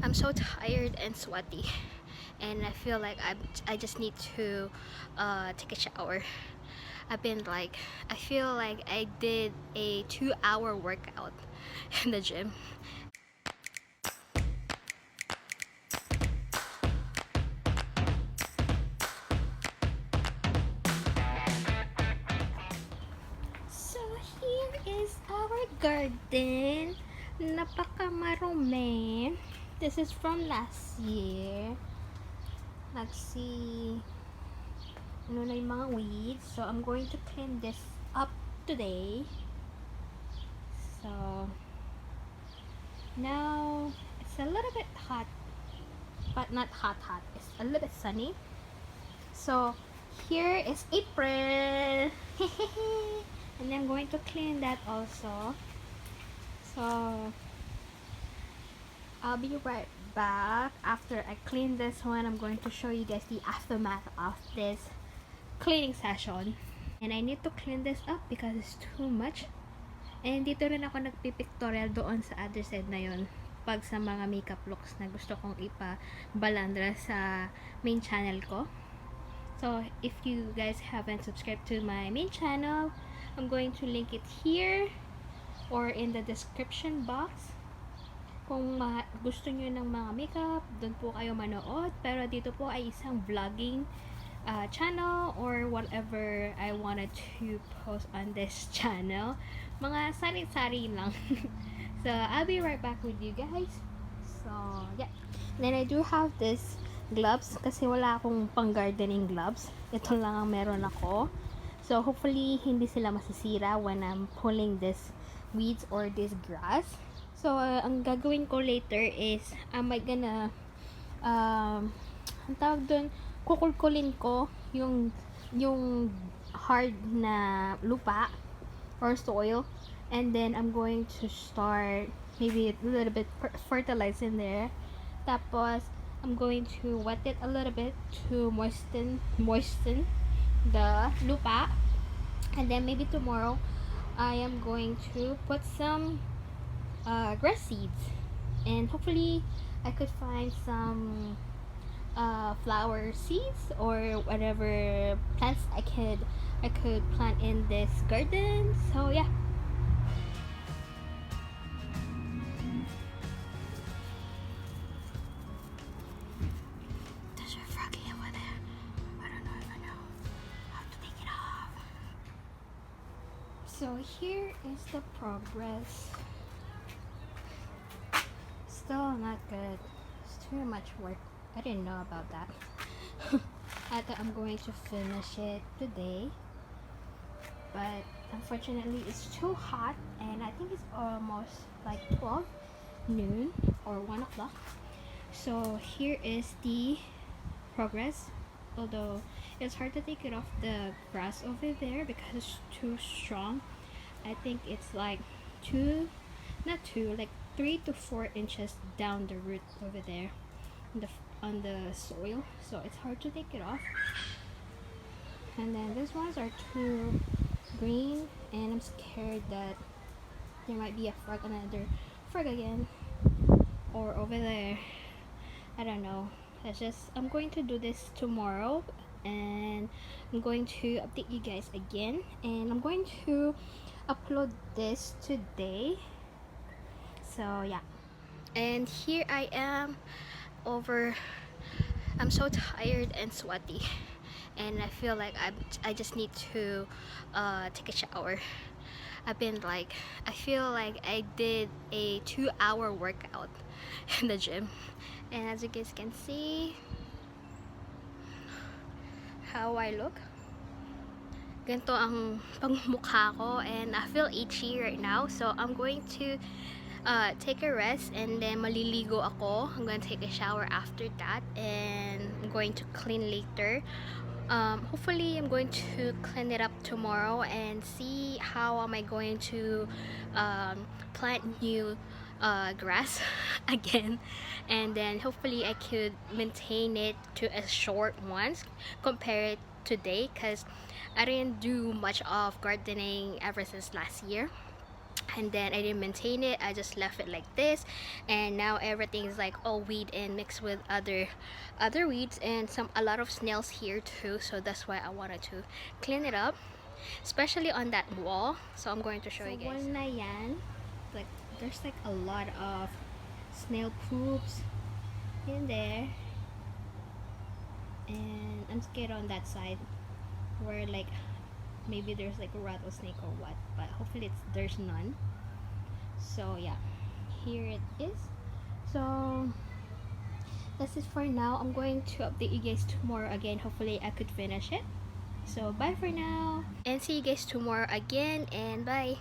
I'm so tired and sweaty, and I feel like I just need to take a shower. I feel like I did a 2-hour workout in the gym. So here is our garden. Napakamarumi. This is from last year. Let's see. Ano na yung mga weeds. So I'm going to clean this up today. So now it's a little bit hot, but not hot. It's a little bit sunny. So here is April. And I'm going to clean that also. So I'll be right back after I clean this one. I'm going to show you guys the aftermath of this cleaning session. And I need to clean this up because it's too much. And dito rin ako nagpipictorial doon sa other side na yon pag sa mga makeup looks na gusto kong ipabalandra sa main channel ko. So if you guys haven't subscribed to my main channel, I'm going to link it here or in the description box. Kung gusto nyo ng mga makeup, doon po kayo manood. Pero dito po ay isang vlogging channel or whatever I wanted to post on this channel. Mga sari-sari lang. So I'll be right back with you guys. So yeah. Then I do have this gloves kasi wala akong pang gardening gloves. Ito lang ang meron ako. So hopefully hindi sila masisira when I'm pulling this weeds or this grass. So ang gagawin ko later is I'm gonna ang tawag doon, kukulkulin ko yung hard na lupa or soil, and then I'm going to start maybe a little bit fertilize in there. Tapos I'm going to wet it a little bit to moisten the lupa, and then maybe tomorrow I am going to put some grass seeds, and hopefully I could find some flower seeds or whatever plants I could plant in this garden. So yeah. There's a froggy over there. I don't know if I know how to take it off. So here is the progress. Still not good. It's too much work. I didn't know about that. I thought I'm going to finish it today, but unfortunately it's too hot, and I think it's almost like 12 noon or 1 o'clock. So here is the progress, although it's hard to take it off the grass over there because it's too strong. I think it's like 3 to 4 inches down the root over there on the soil, so it's hard to take it off. And then these ones are too green, and I'm scared that there might be another frog again, or over there. I don't know. I'm going to do this tomorrow, and I'm going to update you guys again, and I'm going to upload this today. So yeah. And here I am I'm so tired and sweaty, and I feel like I just need to take a shower. I feel like I did a 2-hour workout in the gym, and as you guys can see how I look, ganito ang pagmumukha ko, and I feel itchy right now. So I'm going to take a rest, and then maliligo ako. I'm going to take a shower after that, and I'm going to clean later. Hopefully I'm going to clean it up tomorrow and see how am I going to plant new grass again, and then hopefully I could maintain it to a short ones compared today, because I didn't do much of gardening ever since last year. and then I didn't maintain it. I just left it like this, and now everything is like all weed and mixed with other weeds and a lot of snails here too. So that's why I wanted to clean it up, especially on that wall. So I'm going to show you guys. Na yan. Like there's like a lot of snail poops in there, and I'm scared on that side where like maybe there's like a rattlesnake or what, but hopefully there's none. So yeah, here it is. So that's it for now. I'm going to update you guys tomorrow again. Hopefully I could finish it. So bye for now, and see you guys tomorrow again, and bye.